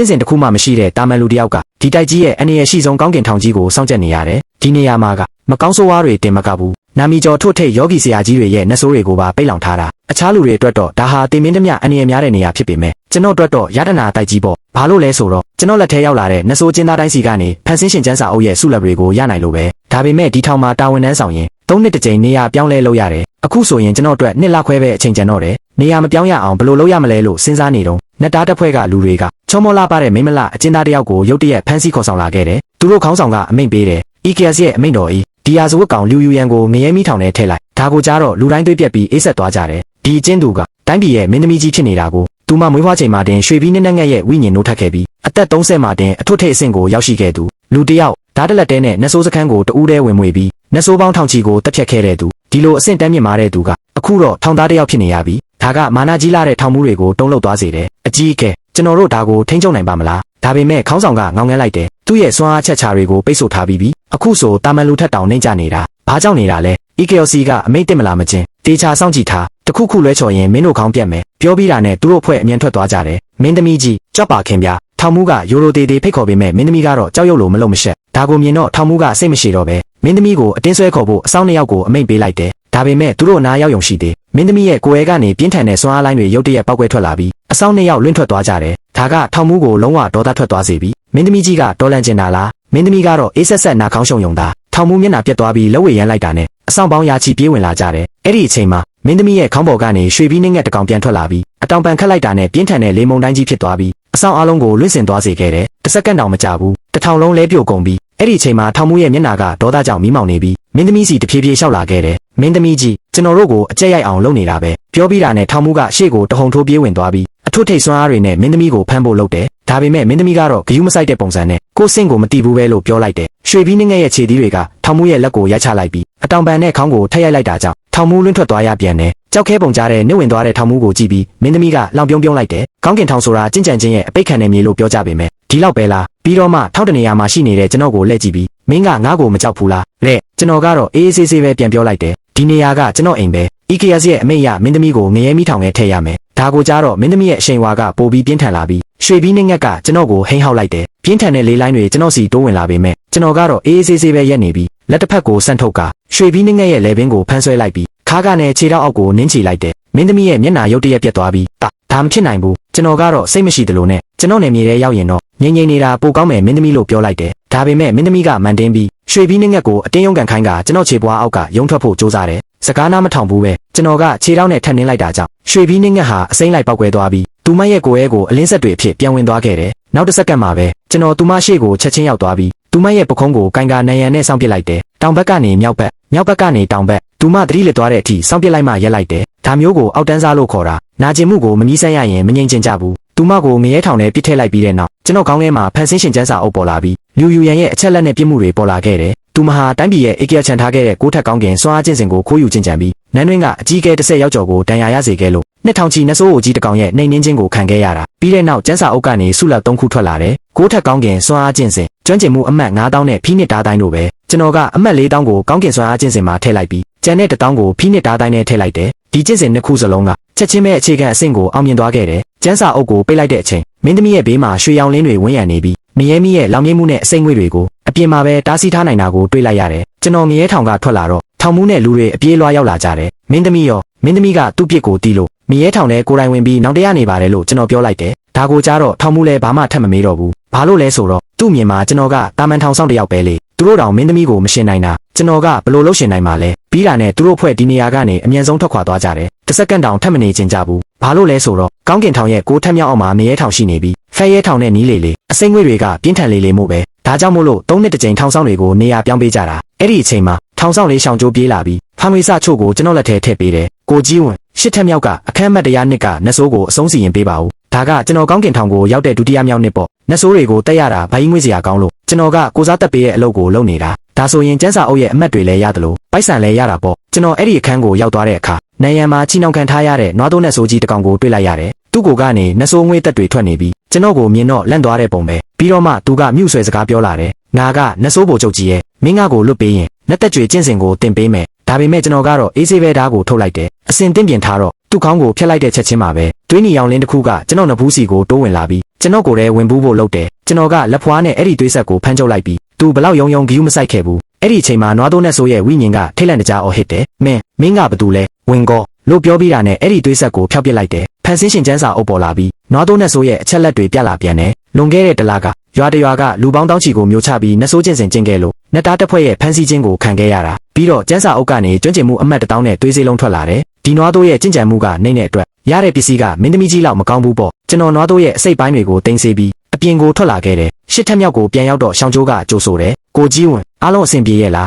ကျင့်စဉ်တစ်ခုမှမရှိတဲ့တာမန်လူတစ်ယောက်ကဒီတိုက်ကြီးရဲ့အနေရရှိဆုံးကောင်းကင်ထောင်ကြီးကိုစောင့်ကြက်နေရတယ်ဒီနေရာမှာကမကောင်းဆိုးဝါးတွေတင်မကဘူးနာမီကျော်ထုတ်ထိတ်ယောဂီဆရာကြီးတွေရဲ့နှဆိုးတွေကိုပါပိတ်လောင်ထားတာအခြားလူတွေအတွက်တော့ဒါဟာတင်မင်းသမျှအနေရများတဲ့နေရာဖြစ်ပေမဲ့ကျွန်တော်အတွက်တော့ရတနာတိုက်ကြီးပေါ့ဘာလို့လဲဆိုတော့ကျွန်တော်လက်ထဲရောက်လာတဲ့နှဆိုးကျင်းသားတိုင်းစီကနေဖန်ဆင်းရှင်ကျန်းစာအုပ်ရဲ့ဆုလက်တွေကိုရနိုင်လို့ပဲဒါပေမဲ့ဒီထောင်မှာတာဝန်တန်းဆောင်ရင်3နှစ်တစ်ကြိမ်နေရာပြောင်းလဲလုပ်ရတယ်အခုဆိုရင်ကျွန်တော်အတွက်2လခွဲပဲအချိန်ကျန်တော့တယ်နေရာမပြောင်းရအောင်ဘယ်လိုလုပ်ရမလဲလို့စဉ်းစားနေတော့နှစ်တားတစ်ဖွဲ့ကလူတွေကချောမောလာပါတဲ့မိမလအကျဉ်းသားတယောက်ကိုရုတ်တရက်ဖမ်းဆီးခေါ်ဆောင်လာခဲ့တယ်သူတို့ခေါင်းဆောင်ကအမိန့်ပေးတယ် EKS ရဲ့အမိန့်တော်ဤဒီယာဇဝတ်ကောင်လူယူရန်ကိုငရဲမိထောင်ထဲထည့်လိုက်ဒါကိုကြားတော့လူတိုင်းသွေးပြက်ပြီးအေးဆက်သွားကြတယ်ဒီအကျဉ်းသူကတိုင်းပြည်ရဲ့မင်းသမီးကြီးဖြစ်နေတာကိုသူမမွေးဖွားချိန်မှာတင်ရွှေပြီးနဲ့ငက်ရဲ့ဝိညာဉ်နိုးထက်ခဲ့ပြီးအသက်30မှာတင်အထွတ်ထိပ်အဆင့်ကိုရောက်ရှိခဲ့သူလူတယောက်ဓာတ်တလက်တဲနဲ့နှဆိုးစခန်းကိုတူးတဲဝင်မွေပြီးနှဆိုးပေါင်းထောင်ချီကိုတက်ဖြတ်ခဲ့တဲ့သူဒီလိုအဆင့်တန်းမြင့်မာတဲ့သူကအခုတော့ထောင်သားတယောက်ဖြစ်နေရပြီဒါကမာနာကြီးလာတဲ့ထောင်မှုတွေကိုတုံးလုပ်သွားစေတယ်အကြီးအကဲကျွန်တော်တို့ဒါကိုထိန်းချုပ်နိုင်ပါမလားဒါပေမဲ့ခေါင်းဆောင်ကငောင်းငန်းလိုက်တယ်သူ့ရဲ့စွမ်းအားချက်ချာတွေကိုပိတ်ဆို့ထားပြီးပြီအခုဆိုတာမန်လူထက်တောင်နှိမ့်ကြနေတာဘာကြောင့်နေတာလဲ EKLC ကအမိန့်တင်မလားမချင်းတေချာစောင့်ကြည့်ထားတခုခုလွဲချော်ရင်မင်းတို့ခေါင်းပြတ်မယ်ပြောပြီးတာနဲ့သူတို့အဖွဲ့အမြင်ထွက်သွားကြတယ်မင်းသမီးကြီးကြွပါခင်ဗျာထောင်မှုကယိုရိုတေတေဖိတ်ခေါ်ပေးမဲ့မင်းသမီးကတော့ကြောက်ရွံ့လို့မလုံမရှက်ဒါကိုမြင်တော့ထောင်မှုကစိတ်မရှိတော့ပဲမင်းသမီးကိုအတင်းဆွဲခေါ်ဖို့အဆောင်2ယောက်ကိုအမိန့်ပေးလိုက်တယ်ဒါပေမဲ့သူတို့နားရောက်ယုံရှိသေးမင်းသမီးရဲ့ကိုယ်ရဲကနေပြင်းထန်တဲ့စွမ်းအားလိုင်းတွေရုတ်တရက်ပောက်ကွဲထွက်လာပြီးအဆောင်2ယောက်လွင့်ထွက်သွားကြတယ်ဒါကထောင်မှုကိုလုံးဝဒေါသထွက်သွားစေပြီးမင်းသမီးကြီးကတော်လန့်ကျင်တာလားမင်းသမီးကတော့အေးဆက်ဆက်နာခေါင်းရှုံယုံတာထောင်မှုမျက်နှာပြတ်သွားပြီးလက်ဝဲရမ်းလိုက်တာနဲ့အဆောင်ပေါင်းရာချီပြေးဝင်လာကြတယ်အဲ့ဒီအချိန်မှာမင်းသမီးရဲ့ခေါင်းပေါ်ကနေရွှေပြီးနှင်းငက်တကောင်ပြန်ထွက်လာပြီးအတောင်ပန်ခတ်လိုက်တာနဲ့ပြင်းထန်တဲ့လေမုန်တိုင်းကြီးဖြစ်သွားပြီးအဆောင်အလုံးကိုလွင့်စင်သွားစေခဲ့တယ်တစ်စက္ကန့်တောင်မကြာဘူးတစ်ထောင်လုံးလဲပြိုကုန်ပြီးအဲ့ဒီအချိန်မှာထောင်မှုရဲ့မျက်နှာကဒေါသကြောင့်မီးမောင်နေပြီးမင်းသမီးစီတဖြည်းဖြည်းလျှောက်လာခဲ့တယ်မင်းသမီးကြီးကျွန်တော်တို့ကိုအကြက်ရိုက်အောင်လုပ်နေတာပဲပြောပြီးတာနဲ့ထောင်မှုကရှေ့ကိုတဟုန်ထိုးပြေးဝင်သွားပြီးအထွတ်ထိပ်စွမ်းအားတွေနဲ့မင်းသမီးကိုဖမ်းဖို့လုပ်တယ်ဒါပေမဲ့မင်းသမီးကတော့ဂယုမဆိုင်တဲ့ပုံစံနဲ့ကိုယ်စင့်ကိုမတီးဘူးပဲလို့ပြောလိုက်တယ်ရွှေပြီးနှင်းငယ်ရဲ့ခြေသီးတွေကထောင်မှုရဲ့လက်ကိုရိုက်ချလိုက်ပြီးအတောင်ပန်နဲ့ခေါင်းကိုထက်ရိုက်လိုက်တာကြောင့်ထောင်မှုလွင့်ထွက်သွားရပြန်တယ်ကြောက်ခဲပုံကြားတဲ့နှိမ့်ဝင်သွားတဲ့ထောင်မှုကိုကြည့်ပြီးမင်းသမီးကလောင်ပြုံးပြုံးလိုက်တယ်ကောင်းကင်ထောင်ဆိုတာကြင်ကြံခြင်းရဲ့အပိတ်ခံတဲ့မြေလို့ပြောကြပေမဲ့ဒီလောက်ပဲလားပြီးတော့မှထောက်တနေရာမှာရှိနေတဲ့ကျွန်တော်ကိုလှည့်ကြည့်ပြီးမင်းကငါ့ကိုမကြောက်ဘူးလားလက်ကျွန်တော်ကတော့အေးအေးဆေးဆေးပဲပြန်ပြောလိုက်တယ်ဒီနေရာကကျွန်တော်အိမ်ပဲ EKS ရဲ့အမိန့်ရမင်းသမီးကိုငရဲမိထောင်ထဲထည့်ရမယ်ဒါကိုကြားတော့မင်းသမီးရဲ့အရှိန်ဝါကပိုပြီးပြင်းထန်လာပြီးရွှေပြီးနှင်းငက်ကကျွန်တော်ကိုဟိန်းဟောက်လိုက်တယ်ပြင်းထန်တဲ့လေးလိုင်းတွေကျွန်တော်စီတိုးဝင်လာပေမဲ့ကျွန်တော်ကတော့အေးအေးဆေးဆေးပဲရက်နေပြီးလက်တစ်ဖက်ကိုဆန့်ထုတ်ကရွှေပြီးနှင်းငက်ရဲ့လေပင်ကိုဖမ်းဆွဲလိုက်ပြီးခါးကနဲ့ခြေထောက်အောက်ကိုနင်းချလိုက်တယ်မင်းသမီးရဲ့မျက်နှာရုပ်တရက်ပြတ်သွားပြီးဒါမဖြစ်နိုင်ဘူးကျွန်တော်ကတော့စိတ်မရှိသလိုနဲ့ကျွန်တော်နယ်မြေထဲရောက်ရင်တော့ငြိမ်ငြိမ်နေတာပိုကောင်းမယ်မင်းသမီးလို့ပြောလိုက်တယ်ဒါပေမဲ့မင်းသမီးကမန်တင်းပြီးရွှေပြီးနှင်းငက်ကိုအတင်းယုံကန်ခိုင်းကကျွန်တော်ခြေပွားအောက်ကယုံထွက်ဖို့ကြိုးစားတယ်စကားနားမထောင်ဘူးပဲကျွန်တော်ကခြေထောက်နဲ့ထပ်နှင်းလိုက်တာကြောင့်ရွှေပြီးနှင်းငက်ဟာအစိမ့်လိုက်ပောက်ကွဲသွားပြီးသူမရဲ့ကိုယ်ရဲကိုအလင်းဆက်တွေအဖြစ်ပြန်ဝင်သွားခဲ့တယ်နောက်တစ်စက္ကန့်မှာပဲကျွန်တော်သူမရှိကိုချက်ချင်းရောက်သွားပြီးသူမရဲ့ပခုံးကိုကန်ကာနယံနဲ့စောင့်ပစ်လိုက်တယ်တောင်ဘက်ကနေမြောက်ဘက်ကနေတောင်ဘက်သူမသတိလစ်သွားတဲ့အထိစောင့်ပစ်လိုက်မှရက်လိုက်တယ်ဒါမျိုးကိုအောက်တန်းစားလို့ခေါ်တာနာကျင်မှုကိုမငြီးဆန်းရရင်မငြိမ်ချင်ကြဘူးသူမကိုငရဲထောင်ထဲပစ်ထည့်လိုက်ပြီးတဲ့နောက်ကျွန်တော်ခေါင်းထဲမှာဖန်ဆင်းရှင်ကျန်းစာအုပ်ပေါ်လာပြီးလူယူရန်ရဲ့အချက်လက်နဲ့ပြစ်မှုတွေပေါ်လာခဲ့တယ်သူမဟာတိုင်းပြည်ရဲ့အေကရချန်ထားခဲ့တဲ့ကိုထက်ကောင်းကင်စွမ်းအားကျင့်စဉ်ကိုခိုးယူကျင့်ကြံပြီးနန်းတွင်းကအကြီးအကဲ10ယောက်ကျော်ကိုဒဏ်ရာရစေခဲ့လို့2000ချီနှဆိုးအိုကြီးတကောင်ရဲ့နှိမ်နှင်းခြင်းကိုခံခဲ့ရတာပြီးတဲ့နောက်ကျန်းစာအုပ်ကနေဆုလက်3ခုထွက်လာတယ်ကိုထက်ကောင်းကင်စွမ်းအားကျင့်စဉ်ကျွမ်းကျင်မှုအမှတ်9000နဲ့ဖိနစ်တားတိုင်းတို့ပဲကျွန်တော်ကအမှတ်4000ကိုကောင်းကင်စွမ်းအားကျင့်စဉ်မှာထည့်လိုက်ပြီးကျန်တဲ့1000ကိုဖိနစ်တားတိုင်းနဲ့ထည့်လိုက်တယ်ဒီကျင့်စဉ်နှစ်ခုစလုံးကချက်ချင်းပဲအခြေခံအဆင့်ကိုအောင်မြင်သွားခဲ့တယ်ကျန်းစာအုပ်ကိုပိတ်လိုက်တဲ့အချိန်မင်းသမီးရဲ့ဘေးမှာရွှေရောင်လင်းတွေဝန်းရံနေပြီးမရဲမီရဲ့လောင်မြင့်မှုနဲ့အစိမ့်ငွေ့တွေကိုအပြင်မှာပဲတားဆီးထားနိုင်တာကိုတွေ့လိုက်ရတယ်ကျွန်တော်ငရဲထောင်ကထွက်လာတော့ထောင်မှုနဲ့လူတွေအပြေးလွှားရောက်လာကြတယ်မင်းသမီးကသူ့ပြစ်ကိုတီးလို့မရဲထောင်ထဲကိုယ်တိုင်ဝင်ပြီးနောက်တရနေပါတယ်လို့ကျွန်တော်ပြောလိုက်တယ်ဒါကိုကြားတော့ထောင်မှုလည်းဘာမှထပ်မမေးတော့ဘူးဘာလို့လဲဆိုတော့သူ့မြင်မှာကျွန်တော်ကတာမန်ထောင်ဆောင်တယောက်ပဲလေသူတို့တောင်မင်းသမီးကိုမရှင်နိုင်တာကျွန်တော်ကဘယ်လိုလုပ်ရှင်နိုင်မှာလဲပြီးတာနဲ့သူတို့ဖွဲ့ဒီနေရာကနေအမြန်ဆုံးထွက်ခွာသွားကြတယ်တစ်စက္ကန့်တောင်ထပ်မနေချင်ကြဘူးဘာလို့လဲဆိုတော့ကောင်းကင်ထောင်ရဲ့6ထပ်မြောက်အောင်မှာမရဲထောင်ရှိနေပြီးဖဲရဲထောင်နဲ့နီးလေအစိမ့်ငွေ့တွေကပြင်းထန်လေမို့ပဲဒါကြောင့်မို့လို့3နှစ်တစ်ကြိမ်ထောင်ဆောင်တွေကိုနေရာပြောင်းပေးကြတာအဲ့ဒီအချိန်မှာထောင်ဆောင်လေးရှောင်ကျိုးပြေးလာပြီးဖမ်းဝေးစချို့ကိုကျွန်တော်လက်ထဲထည့်ပေးတယ်ကိုကြီးဝင်8ထပ်မြောက်ကအခမ်းအမှတ်တရားနှစ်ကနှဆိုးကိုအဆုံးစီရင်ပေးပါဦးဒါကကျွန်တော်ကောင်းကင်ထောင်ကိုရောက်တဲ့ဒုတိယမြောက်နှစ်ပေါ့နှဆိုးတွေကိုတက်ရတာဘာကြီးငွေ့စရာကောင်းလို့ကျွန်တော်ကကိုစားတက်ပေးရဲ့အလုပ်ကိုလုပ်နေတာဒါဆိုရင်ကျန်းစာအုပ်ရဲ့အမှတ်တွေလည်းရတယ်လို့ပိုက်ဆံလည်းရတာပေါ့ကျွန်တော်အဲ့ဒီအခန်းကိုရောက်သွားတဲ့အခါနိုင်ရန်မှာချီနှောင်ခံထားရတဲ့နွားတိုးနဲ့ဆိုးကြီးတကောင်ကိုတွေ့လိုက်ရတယ်သူ့ကိုကနေနှဆိုးငွေ့သက်တွေထွက်နေပြီးကျွန်တော်ကိုမြင်တော့လန့်သွားတဲ့ပုံပဲပြီးတော့မှသူကမြုပ်ဆွဲစကားပြောလာတယ်ငါကနှဆိုးဘိုလ်ချုပ်ကြီးရဲ့မင်းငါကိုလွတ်ပေးရင်လက်သက်ကြွေကျင့်စဉ်ကိုတင်ပေးမယ်ဒါပေမဲ့ကျွန်တော်ကတော့အေးဆေးပဲဓာတ်ကိုထုတ်လိုက်တယ်အစင်တင်းပြင်ထားတော့ သူ့ခေါင်းကိုဖျက်လိုက်တဲ့ချက်ချင်းမှာပဲသွေးနီရောင်လင်းတစ်ခုကကျွန်တော်နဘူးစီကိုတိုးဝင်လာပြီးကျွန်တော်ကိုယ်တည်းဝင်ပူးဖို့လုပ်တယ်ကျွန်တော်ကလက်ဖွားနဲ့အဲ့ဒီသွေးဆက်ကိုဖမ်းချုပ်လိုက်ပြီးသူဘလောက်ယုံယုံဂီယူမဆိုင်ခဲ့ဘူးအဲ့ဒီအချိန်မှာနွားတိုးနဲ့ဆိုရဲ့ဝိညာဉ်ကထိတ်လန့်တကြားအော်ဟစ်တယ်မင်းကဘာတူလဲဝင်ကောလို့ပြောပြီးတာနဲ့အဲ့ဒီသွေးဆက်ကိုဖျောက်ပစ်လိုက်တယ်ဖန်ဆင်းရှင်ကျန်းစာအုပ်ပေါ်လာပြီးနွားတိုးနဲ့ဆိုရဲ့အချက်လက်တွေပြလာပြန်တယ်လွန်ခဲ့တဲ့တလကရွာတရွာကလူပေါင်းတောင်းချီကိုမျိုးချပြီးနှဆိုးကျင်စင်ကျင်ခဲ့လို့နှစ်သားတစ်ဖွဲ့ရဲ့ဖန်ဆီးခြင်းကိုခံခဲ့ရတာပြီးတော့ကျန်းစာအုပ်ကနေကျွမ်းကျင်မှုအမှတ်1000နဲ့သွေးစေးလုံးထွက်လာတယ်ဒီနွားတိုးရဲ့ကျင့်ကြံမှုကနှိမ့်တဲ့အတွက်ရတဲ့ပစ္စည်းကမင်းသမီးကြီးလောက်မကောင်းဘူးပေါ့ကျွန်တော်နွားတိုးရဲ့အစိတ်ပိုင်းတွေကိုတင်စေပြီးအပြင်ကိုထွက်လာခဲ့တယ်ရှစ်ထက်မြောက်ကိုပြန်ရောက်တော့ရှောင်းကျိုးကကြိုးဆိုတယ်ကိုကြီးဝင်အားလုံးအဆင်ပြေရဲ့လား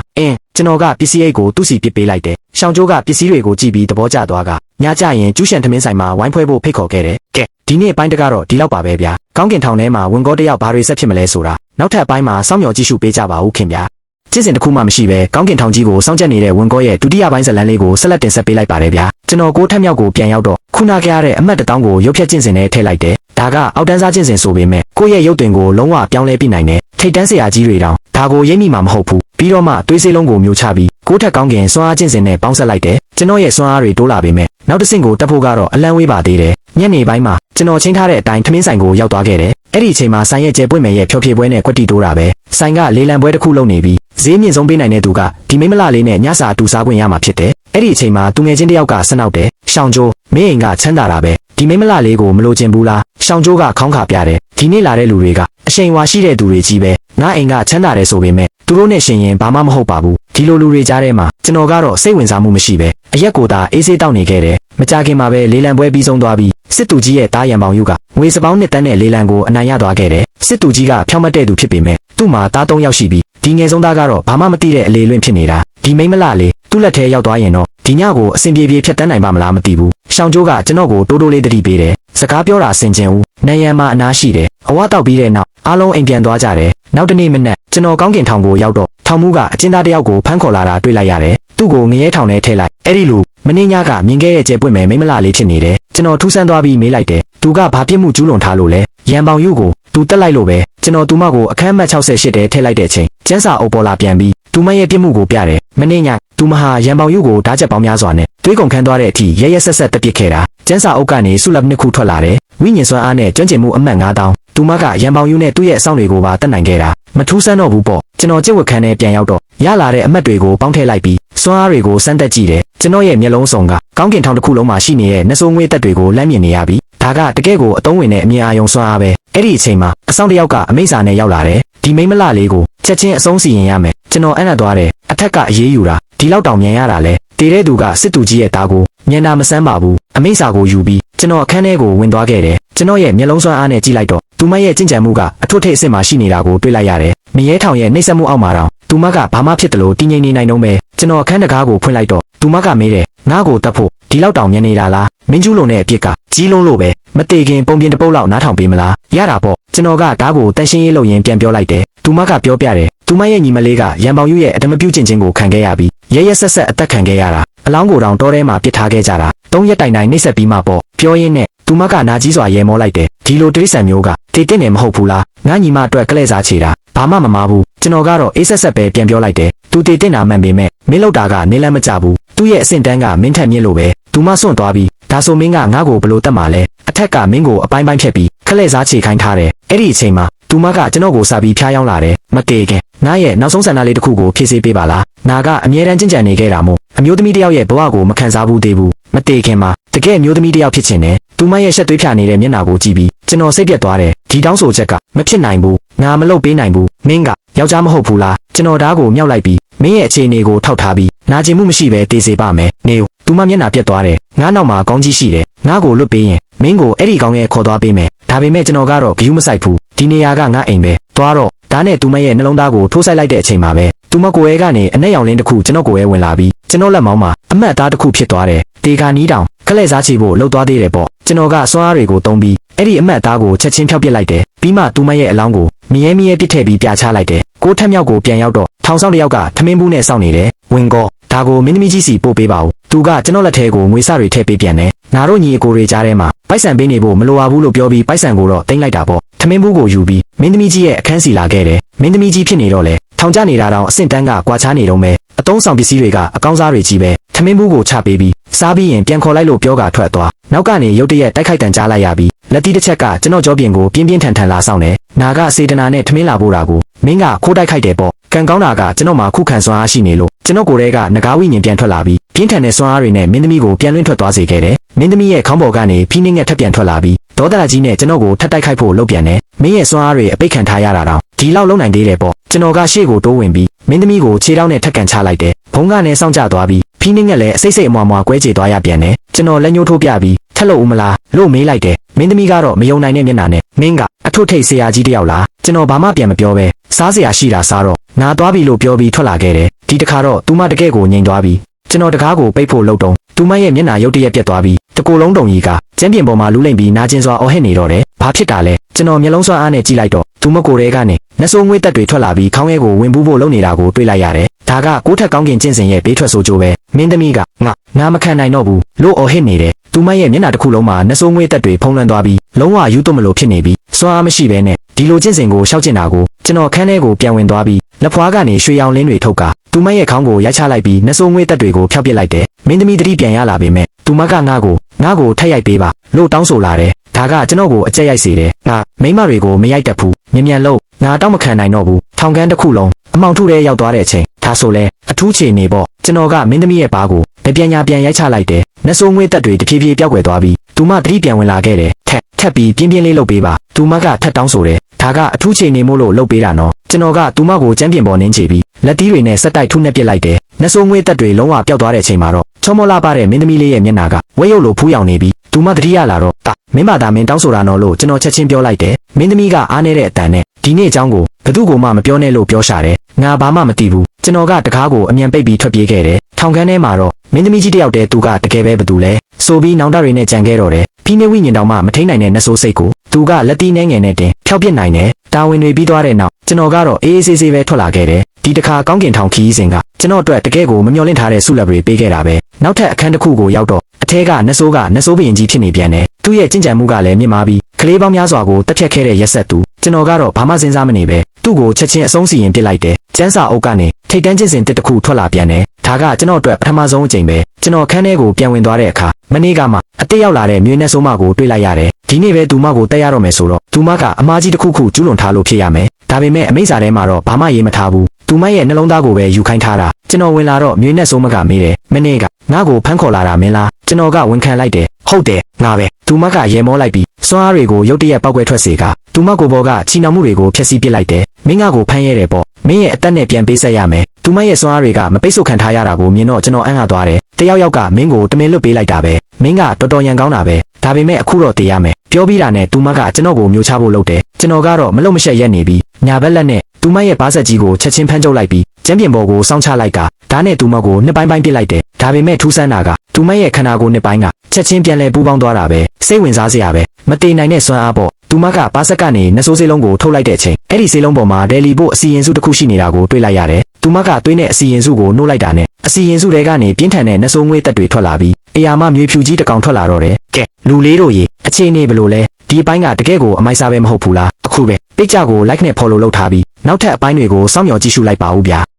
ကျွန်တော်ကပစ္စည်းအိတ်ကိုသူ့စီပစ်ပေးလိုက်တယ်ရှောင်းကျိုးကပစ္စည်းတွေကိုကြည့်ပြီးသဘောကျသွားကညကြရင်ကျူးရှန်သမင်းဆိုင်မှာဝိုင်းဖွဲဖို့ဖိတ်ခေါ်ခဲ့တယ်ကဲဒီနေ့အပိုင်းတကတော့ဒီလောက်ပါပဲဗျာကောင်းကင်ထောင်ထဲမှာဝင်ကောတယောက်ဘာတွေဆက်ဖြစ်မလဲဆိုတာနောက်ထပ်အပိုင်းမှာစောင့်မျှော်ကြည့်ရှုပေးကြပါဦးခင်ဗျာကျင့်စဉ်တစ်ခုမှမရှိပဲကောင်းကင်ထောင်ကြီးကိုစောင့်ကြပ်နေတဲ့ဝင်ကောရဲ့ဒုတိယပိုင်းဇာတ်လမ်းလေးကိုဆက်လက်တင်ဆက်ပေးလိုက်ပါတယ်ဗျာကျွန်တော်ကိုထက်မြောက်ကိုပြန်ရောက်တော့ခုနကရတဲ့အမှတ်1000ကိုရုပ်ဖြတ်ကျင့်စဉ်နဲ့ထည့်လိုက်တယ်ဒါကအောက်တန်းစားကျင့်စဉ်ဆိုပေမဲ့ကိုယ့်ရဲ့ရုပ်သွင်းကိုလုံးဝပြောင်းလဲပြနိုင်တယ်ထိတ်တန်းစရာကြီးတွေတောင်ဒါကိုရိပ်မိမှာမဟုတ်ဘူးပြီးတော့မှသွေးစေးလုံးကိုမျိုးချပြီးကိုထက်ကောင်းကင်စွမ်းအားကျင့်စဉ်နဲ့ပေါင်းဆက်လိုက်တယ်ကျွန်တော်ရဲ့စွမ်းအားတွေတိုးလာပေမဲ့နောက်တစ်ဆင့်ကိုတက်ဖို့ကတော့အလန့်ဝေးပါသေးတယ်ညနေပိုင်းမှာကျွန်တော်ချင်းထားတဲ့အတိုင်းထမင်းဆိုင်ကိုရောက်သွားခဲ့တယ်အဲ့ဒီအချိန်မှာဆိုင်ရဲ့ကျဲပွင့်မယ်ရဲ့ဖြောဖြေပွဲနဲ့ကွက်တီတိုးတာပဲဆိုင်ကလေလံပွဲတစ်ခုလုပ်နေပြီးဈေးမြင့်ဆုံးပေးနိုင်တဲ့သူကဒီမိမလလေးနဲ့ညစာတူစားခွင့်ရမှာဖြစ်တယ်အဲ့ဒီအချိန်မှာသူငယ်ချင်းတယောက်ကဆနောက်တယ်ရှောင်းကျိုးမင်းအိမ်ကချမ်းသာတာပဲဒီမိမလလေးကိုမလိုချင်ဘူးလားရှောင်းကျိုးကခေါင်းခါပြတယ်ဒီနေ့လာတဲ့လူတွေကအရှိန်ဝါရှိတဲ့သူတွေကြီးပဲငါအိမ်ကချမ်းသာတယ်ဆိုပေမဲ့သူတို့နဲ့ရှင်ရင်ဘာမှမဟုတ်ပါဘူးဒီလိုလူတွေကြားထဲမှာကျွန်တော်ကတော့စိတ်ဝင်စားမှုမရှိပဲအရက်ကိုသာအေးဆေးတောက်နေခဲ့တယ်မကြခင်မှာပဲလေလံပွဲပြီးဆုံးသွားပြီးစစ်သူကြီးရဲ့တားရံပေါင်ယူကငွေစပေါင်းနှစ်တန်းနဲ့လေလံကိုအနိုင်ရသွားခဲ့တယ်စစ်သူကြီးကဖြောင်းမတ်တဲ့သူဖြစ်ပေမဲ့သူ့မှာတား3ယောက်ရှိပြီးဒီငယ်ဆုံးသားကတော့ဘာမှမသိတဲ့အလေလွင့်ဖြစ်နေတာဒီမိမလလေးသူ့လက်ထဲရောက်သွားရင်တော့ဒီညကိုအစဉ်ပြေပြေဖြတ်တန်းနိုင်ပါမလားမသိဘူးရှောင်းကျိုးကကျွန်တော်ကိုတိုးတိုးလေးတတိပေးတယ်စကားပြောတာဆင်ခြင်ဦးနယံမှာအနားရှိတယ်အဝတောက်ပြီးတဲ့နောက်အားလုံးအိမ်ပြန်သွားကြတယ်နောက်တနေ့မနက်ကျွန်တော်ကောင်းကင်ထောင်ကိုရောက်တော့ထောင်မှုကအကျဉ်းသားတယောက်ကိုဖမ်းခေါ်လာတာတွေ့လိုက်ရတယ်သူ့ကိုငရဲထောင်ထဲထည့်လိုက်အဲ့ဒီလိုမင်းညကမြင်ခဲ့ရဲ့ကျဲပွင့်မယ်မိမလလေးဖြစ်နေတယ်ကျွန်တော်ထူးဆန်းသွားပြီးမေးလိုက်တယ်သူကဘာပြစ်မှုကျူးလွန်ထားလို့လဲရံပေါင်ယူကိုသူတက်လိုက်လို့ပဲကျွန်တော်သူမကိုအခန်းမှတ်68ထဲထည့်လိုက်တဲ့အချိန်ကျန်းစာအုပ်ပေါ်လာပြန်ပြီးသူမရဲ့ပြစ်မှုကိုပြတယ်မင်းညသူမဟာရံပေါင်ယူကိုဓာတ်ချက်ပေါင်းများစွာနဲ့သွေးကုန်ခန်းသွားတဲ့အထိရဲရဲဆက်ဆက်တက်ပစ်ခဲ့တာကျန်းစာအုပ်ကနေဆုလပ်နှစ်ခုထွက်လာတယ်ဝိညာဉ်စွမ်းအားနဲ့ကျွမ်းကျင်မှုအမှတ်9000သူမကရံပေါင်ယူနဲ့သူ့ရဲ့အဆောင်တွေကိုပါတက်နိုင်ခဲ့တာမထူးဆန်းတော့ဘူးပေါ့ကျွန်တော်ကျင့်ဝတ်ခန်းထဲပြန်ရောက်တော့ရလာတဲ့အမှတ်တွေကိုပေါင်းထည့်လိုက်ပြီးစွမ်းအားတွေကိုစမ်းသပ်ကြည့်တယ်ကျွန်တော်ရဲ့မျက်လုံးစုံကကောင်းကင်ထောင်တစ်ခုလုံးမှာရှိနေတဲ့နှဆိုးငွေတက်တွေကိုလမ်းမြင်နေရပြီးဒါကတကယ့်ကိုအတုံးဝင်တဲ့အမြင်အာရုံစွမ်းအားပဲအဲ့ဒီအချိန်မှာအဆောင်တစ်ယောက်ကအမိန့်စာနဲ့ရောက်လာတယ်ဒီမိမလလေးကိုချက်ချင်းအဆုံးစီရင်ရမယ်ကျွန်တော်အံ့နသွားတယ်အထက်ကအေးအေးယူတာဒီလောက်တောင်မြန်ရတာလဲတည်တဲ့သူကစစ်သူကြီးရဲ့သားကိုညံတာမစမ်းပါဘူးအမိန့်စာကိုယူပြီးကျွန်တော်အခန်းထဲကိုဝင်သွားခဲ့တယ်ကျွန်တော်ရဲ့မျက်လုံးစွမ်းအားနဲ့ကြည့်လိုက်တော့သူမရဲ့ကြင်ကြံမှုကအထွတ်ထိပ်အဆင့်မှာရှိနေတာကိုတွေ့လိုက်ရတယ်မရဲထောင်ရဲ့နှိမ့်ဆက်မှုအောက်မှာတောင်သူမကဘာမှဖြစ်တယ်လို့တည်ငြိမ်နေနိုင်တော့ပဲကျွန်တော်အခန်းတကားကိုဖွင့်လိုက်တော့သူမကမေးတယ်ငါ့ကိုတတ်ဖို့ဒီလောက်တောင်မြန်နေတာလားမင်းကျူးလွန်တဲ့အပြစ်ကကြီးလုံးလို့ပဲမတေခင်ပုံပြင်တစ်ပုတ်လောက်နားထောင်ပေးမလားရတာပေါ့ကျွန်တော်ကဓာတ်ကိုတန်ရှင်းရေးလုပ်ရင်ပြန်ပြောလိုက်တယ်သူမကပြောပြတယ်သူမရဲ့ညီမလေးကရံပေါင်ယူရဲ့အတမပြုတ်ခြင်းကိုခံခဲ့ရပြီးရဲရဲဆက်ဆက်အသက်ခံခဲ့ရတာအလောင်းကိုတောင်တောထဲမှာပစ်ထားခဲ့ကြတာ3ရက်တိုင်တိုင်နှိမ့်ဆက်ပြီးမှပေါ့ပြောရင်းနဲ့သူမကနာကြီးစွာရဲမောလိုက်တယ်ဒီလိုတိရစ္ဆာန်မျိုးကတည်တဲ့နေမဟုတ်ဘူးလားငါညီမအတွက်ကလဲစားချေတာဘာမှမမားဘူးကျွန်တော်ကတော့အေးဆက်ဆက်ပဲပြန်ပြောလိုက်တယ်သူတည်တဲ့နာမှန်ပေမဲ့မင်းလောက်တာကနေလမ်းမကြဘူးသူ့ရဲ့အဆင့်တန်းကမင်းထက်မြင့်လို့ပဲသူမစွန့်သွားပြီးဒါဆိုမင်းကငါ့ကိုဘလို့တတ်မှာလဲအထက်ကမင်းကိုအပိုင်းပိုင်းဖြတ်ပြီးခလဲစားချေခိုင်းထားတယ်အဲ့ဒီအချိန်မှာသူမကကျွန်တော်ကိုစာပြီးဖျားယောင်းလာတယ်မတေခင်ငါရဲ့နောက်ဆုံးဆန္ဒလေးတစ်ခုကိုဖြည့်ဆည်းပေးပါလားနာကအမြဲတမ်းကြင်ကြံနေခဲ့တာမို့အမျိုးသမီးတစ်ယောက်ရဲ့ဘဝကိုမခံစားဘူးသေးဘူးမတေခင်မှာတကယ်အမျိုးသမီးတစ်ယောက်ဖြစ်ချင်တယ်သူမရဲ့ရှက်သွေးဖြာနေတဲ့မျက်နှာကိုကြည့်ပြီးကျွန်တော်စိတ်ပြတ်သွားတယ်ဒီတောင်းဆိုချက်ကမဖြစ်နိုင်ဘူးငါမလုပ်ပေးနိုင်ဘူးမင်းကယောက်ျားမဟုတ်ဘူးလားကျွန်တော်ဓာတ်ကိုမြောက်လိုက်ပြီးမင်းရဲ့အခြေအနေကိုထောက်ထားပြီးနာကျင်မှုမရှိဘဲတေးစေပါမယ်နေသူမမျက်နှာပြတ်သွားတယ်ငါနောက်မှာကောင်းကြီးရှိတယ်ငါကိုလွတ်ပေးရင်မင်းကိုအဲ့ဒီကောင်ရဲ့ခေါ်သွားပေးမယ်ဒါပေမဲ့ကျွန်တော်ကတော့ဂယုမဆိုင်ဘူးဒီနေရာကငါအိမ်ပဲသွားတော့ဒါနဲ့သူမရဲ့နှလုံးသားကိုထိုးဆိုင်လိုက်တဲ့အချိန်မှာပဲသူမကိုယ်ရဲ့ကနေအနက်ရောင်လင်းတစ်ခုကျွန်တော်ကိုယ်ရဲ့ဝင်လာပြီးကျွန်တော်လက်မောင်းမှာအမတ်သားတစ်ခုဖြစ်သွားတယ်တေကာနီးတောင်ကလဲစားချီဖို့လှုပ်သွားသေးတယ်ပေါ့ကျွန်တော်ကစွမ်းအားတွေကိုတုံးပြီးအဲ့ဒီအမတ်သားကိုချက်ချင်းဖျောက်ပစ်လိုက်တယ်ပြီးမှသူမရဲ့အလောင်းကိုမြဲမြဲပစ်ထည့်ပြီးပြချလိုက်တယ်ကိုထက်မြောက်ကိုပြန်ရောက်တော့ထောင်ဆောင်တစ်ယောက်ကထမင်းဘူးနဲ့စောင့်နေတယ်ဝင်ကောဒါကိုမင်းသမီးကြီးစီပို့ပေးပါဦးသူကကျွန်တော်လက်ထဲကိုငွေစတွေထည့်ပေးပြန်တယ်ငါတို့ညီအကိုတွေကြားထဲမှာပိုက်ဆံပေးနေဖို့မလိုပါဘူးလို့ပြောပြီးပိုက်ဆံကိုတော့တင်လိုက်တာပေါ့ထမင်းဘူးကိုယူပြီးမင်းသမီးကြီးရဲ့အခန်းစီလာခဲ့တယ်မင်းသမီးကြီးဖြစ်နေတော့လေထောင်ကျနေတာတောင်အဆင့်တန်းကကွာခြားနေတော့မယ်အတုံးဆောင်ပစ္စည်းတွေကအကောင်းစားတွေကြီးပဲထမင်းဘူးကိုချပေးပြီး စားပြီးရင်ပြန်ခေါ်လိုက်လို့ပြောကထွက်သွားနောက်ကနေရုတ်တရက်တိုက်ခိုက်တန်ကြားလိုက်ရပြီးလက်တီးတစ်ချက်ကကျွန်တော်ကြောပြင်ကိုပြင်းပြင်းထန်ထန်လာဆောင်တယ်နာကစေတနာနဲ့ထမင်းလာပို့တာကိုမင်းကခိုးတိုက်ခိုက်တယ်ပေါ့ကံကောင်းတာကကျွန်တော်မှခုခံစွမ်းအားရှိနေလို့ကျွန်တော်ကိုယ်တည်းကငကားဝိညာဉ်ပြန်ထွက်လာပြီးပြင်းထန်တဲ့စွမ်းအားတွေနဲ့မင်းသမီးကိုပြန်လွှင့်ထွက်သွားစေခဲ့တယ်မင်းသမီးရဲ့ခေါင်းပေါ်ကနေဖိနှိမ့်ငက်ထပ်ပြန်ထွက်လာပြီးဒေါသကြီးနဲ့ကျွန်တော်ကိုထပ်တိုက်ခိုက်ဖို့လုပ်ပြန်တယ်မင်းရဲ့စွမ်းအားတွေအပိတ်ခံထားရတာတော့ဒီလောက်လုံးနိုင်သေးတယ်ပေါ့ကျွန်တော်ကရှေ့ကိုတိုးဝင်ပြီးမင်းသမီးကိုခြေထောက်နဲ့ထပ်ကန်ချလိုက်တယ်ဘုံကနေစောင့်ကြသွားပြီးဖိနှိမ့်ငက်လည်းအစိတ်စိတ်အမွားမွားကွဲကြေသွားရပြန်တယ်ကျွန်တော်လက်ညှိုးထိုးပြပြီးထက်လို့ဦးမလားလို့မေးလိုက်တယ်မင်းသမီးကတော့မယုံနိုင်တဲ့မျက်နှာနဲ့မင်းကအထွတ်ထိပ်ဆရာကြီးတယောက်လားကျွန်တော်ဘာမှပြန်မပြောပဲစားစရာရှိတာစားတော့ငါသွားပြီလို့ပြောပြီးထွက်လာခဲ့တယ်ဒီတခါတော့သူမတကယ့်ကိုငြိမ်သွားပြီးကျွန်တော်တကားကိုပိတ်ဖို့လှုပ်တော့သူမရဲ့မျက်နှာရုတ်တရက်ပြတ်သွားပြီးတကိုယ်လုံးတုံကြီးကကျန်းပြင်ပေါ်မှာလူးလိမ့်ပြီးနာကျင်စွာအော်ဟစ်နေတော့တယ်ဘာဖြစ်တာလဲကျွန်တော်မျက်လုံးစွမ်းအားနဲ့ကြည့်လိုက်တော့သူမကိုယ်ထဲကနေနှဆိုးငွေ့တက်တွေထွက်လာပြီးခေါင်းရဲကိုဝင်ပူးဖို့လုပ်နေတာကိုတွေ့လိုက်ရတယ်ဒါကကိုးထက်ကောင်းကင်ကျင့်စဉ်ရဲ့ဘေးထွက်ဆိုးကြိုးပဲမင်းသမီးကငါမခံနိုင်တော့ဘူးလို့အော်ဟစ်နေတယ်သူမရဲ့မျက်နှာတစ်ခုလုံးမှာနှဆိုးငွေ့တက်တွေဖုံးလွှမ်းသွားပြီးလုံးဝယူသွတ်မလို့ဖြစ်နေပြီးစွမ်းအားမရှိဘဲနဲ့ဒီလိုကျင့်စဉ်ကိုရှောက်ကျင်တာကိုကျွန်တော်ခန်းထဲကိုပြန်ဝင်သွားပြီးလက်ဖွားကနေရွှေရောင်လင်းတွေထုတ်ကာသူမရဲ့ခေါင်းကိုရိုက်ချလိုက်ပြီးနှဆိုးငွေ့တက်တွေကိုဖျောက်ပစ်လိုက်တယ်မင်းသမီးတတိပြန်ရလာပေမဲ့သူမကငါ့ကိုထက်ရိုက်ပေးပါလို့တောင်းဆိုလာတယ်ဒါကကျွန်တော်ကိုအကြက်ရိုက်စေတယ်ငါမိန်းမတွေကိုမရိုက်တတ်ဘူးမြန်လို့ငါတောက်မခံနိုင်တော့ဘူးထောင်ကန်းတစ်ခုလုံးအမောင်ထုထဲရောက်သွားတဲ့အချိန်ဒါဆိုလဲအထူးချေနေပေါ့ကျွန်တော်ကမင်းသမီးရဲ့ဘားကိုပြန်ညာပြန်ရိုက်ချလိုက်တယ်နှဆိုးငွေ့တက်တွေတဖြည်းဖြည်းပျောက်ကွယ်သွားပြီးသူမတတိပြန်ဝင်လာခဲ့တယ်ထက်ပြီးပြင်းပြင်းလေးလှုပ်ပေးပါသူမကထက်တောင်းဆိုတယ်ဒါကအထူးချေနေမို့လို့လှုပ်ပေးတာနော်ကျွန်တော်ကသူမကိုကျန်းပြင်ပေါ်နင်းချပြီးလက်သီးတွေနဲ့ဆက်တိုက်ထုနှက်ပစ်လိုက်တယ်နှဆိုးငွေ့တက်တွေလုံးဝပျောက်သွားတဲ့အချိန်မှာတော့ချောမောလာပါတဲ့မင်းသမီးလေးရဲ့မျက်နှာကဝဲရုပ်လိုဖူးယောင်နေပြီးသူမတတိရလာတော့မင်းမသာမင်းတောင်းဆိုတာနော်လို့ကျွန်တော်ချက်ချင်းပြောလိုက်တယ်မင်းသမီးကအားနေတဲ့အတန်နဲ့ဒီနေ့အကြောင်းကိုဘသူ့ကိုမှမပြောနဲ့လို့ပြောရှာတယ်ငါဘာမှမသိဘူးကျွန်တော်ကတကားကိုအမြန်ပိတ်ပြီးထွက်ပြေးခဲ့တယ်ထောင်ခန်းထဲမှာတော့မင်းသမီးကြီးတယောက်တည်းသူကတကယ်ပဲဘသူလဲဆိုပြီးနောင်တတွေနဲ့ကြံခဲ့တော့တယ်ဖိနှိဝိညာဉ်တော်မှမထိန်နိုင်တဲ့နှဆိုးစိတ်ကိုသူကလက်တီးနှဲငယ်နဲ့တင်ဖျောက်ပစ်နိုင်တယ်တာဝန်တွေပြီးသွားတဲ့နောက်ကျွန်တော်ကတော့အေးအေးဆေးဆေးပဲထွက်လာခဲ့တယ်ဒီတခါကောင်းကင်ထောင်ခီးစဉ်ကကျွန်တော်အတွက်တကယ်ကိုမမျှော်လင့်ထားတဲ့ဆုလက်တွေပေးခဲ့တာပဲနောက်ထပ်အခန်းတစ်ခုကိုရောက်တော့အထဲကနှဆိုးဘုရင်ကြီးဖြစ်နေပြန်တယ်သူ့ရဲ့ကြင်ကြံမှုကလည်းမြင့်မားပြီးကလေးပေါင်းများစွာကိုတက်ဖြတ်ခဲ့တဲ့ရက်ဆက်သူကျွန်တော်ကတော့ဘာမှစဉ်းစားမနေပဲသူ့ကိုချက်ချင်းအဆုံးစီရင်ပစ်လိုက်တယ်ကျန်းစာအုပ်ကနေထိတ်တန်းကျင့်စဉ်တစ်ခုထွက်လာပြန်တယ်ဒါကကျွန်တော်အတွက်ပထမဆုံးအကြိမ်ပဲကျွန်တော်ခန်းထဲကိုပြန်ဝင်သွားတဲ့အခါမနေ့ကမှအတိတ်ရောက်လာတဲ့မြေနဲ့ဆိုးမကိုတွေ့လိုက်ရတယ်ဒီနေ့ပဲသူမကိုတက်ရတော့မယ်ဆိုတော့သူမကအမားကြီးတစ်ခုခုကျူးလွန်ထားလို့ဖြစ်ရမယ်ဒါပေမဲ့အမိန့်စာထဲမှာတော့ဘာမှရေးမထားဘူးသူမရဲ့နှလုံးသားကိုပဲယူခိုင်းထားတာကျွန်တော်ဝင်လာတော့မြေနဲ့ဆိုးမကမေးတယ်မနေ့ကငါ့ကိုဖမ်းခေါ်လာတာမင်းလားကျွန်တော်ကဝန်ခံလိုက်တယ်ဟုတ်တယ်ငါပဲသူမကရေမောလိုက်ပြီးစွမ်းအားတွေကိုရုတ်တရက်ပောက်ကွဲထွက်စေကသူမကိုဘောကချီနှောင်မှုတွေကိုဖျက်ဆီးပစ်လိုက်တယ်မင်းကိုဖမ်းရဲတယ်ပေါ့မင်းရဲ့အသက်နဲ့ပြန်ပေးဆက်ရမယ်သူမရဲ့စွမ်းအားတွေကမပိတ်ဆို့ခံထားရတာကိုမြင်တော့ကျွန်တော်အံ့အားသွားတယ်တယောက်ကမင်းကိုတမင်လွတ်ပေးလိုက်တာပဲမင်းကတော်တော်ရန်ကောင်းတာပဲဒါပေမဲ့အခုတော့တည်ရမယ်ပြောပြီးတာနဲ့သူမကကျွန်တော်ကိုမျိုးချဖို့လုပ်တယ်ကျွန်တော်ကတော့မလုံမရှက်ရက်နေပြီးညာဘက်လက်နဲ့သူမရဲ့ဘားဆက်ကြီးကိုချက်ချင်းဖမ်းချုပ်လိုက်ပြီးကျန်းပြင်ပေါ်ကိုစောင့်ချလိုက်ကဓာတ်နဲ့သူမကိုနှစ်ပိုင်းပိုင်းပစ်လိုက်တယ်ဒါပေမဲ့ထူးဆန်းတာကသူမရဲ့ခန္ဓာကိုယ်နှစ်ပိုင်းကချက်ချင်းပြန်လဲပူးပေါင်းသွားတာပဲစိတ်ဝင်စားစရာပဲမတည်နိုင်တဲ့စွမ်းအားပေါ့သူမကဘားဆက်ကနေနှဆိုးစေးလုံးကိုထုတ်လိုက်တဲ့အချိန်အဲ့ဒီစေးလုံးပေါ်မှာဒယ်လီဖို့အစီရင်စုတစ်ခုရှိနေတာကိုတွေ့လိုက်ရတယ်သူမကသွေးနဲ့အစီရင်စုကိုနှုတ်လိုက်တာနဲ့အစီရင်စုတွေကနေပြင်းထန်တဲ့နှဆိုးငွေ့တက်တွေထွက်လာပြီးအရာမမြေဖြူကြီးတစ်ကောင်ထွက်လာတော့တယ်ကဲလူလေးတို့ရေအခြေအနေဘယ်လိုလဲဒီအပိုင်းကတကယ်ကိုအမိုက်စားပဲမဟုတ်ဘူးလားအခုပဲပိတ်ကြကို like နဲ့ follow လုပ်ထားပြီးနောက်ထပ်အပိုင်းတွေကိုစောင့်မျှော်ကြည့်ရှုလိုက်ပါဦးဗျာ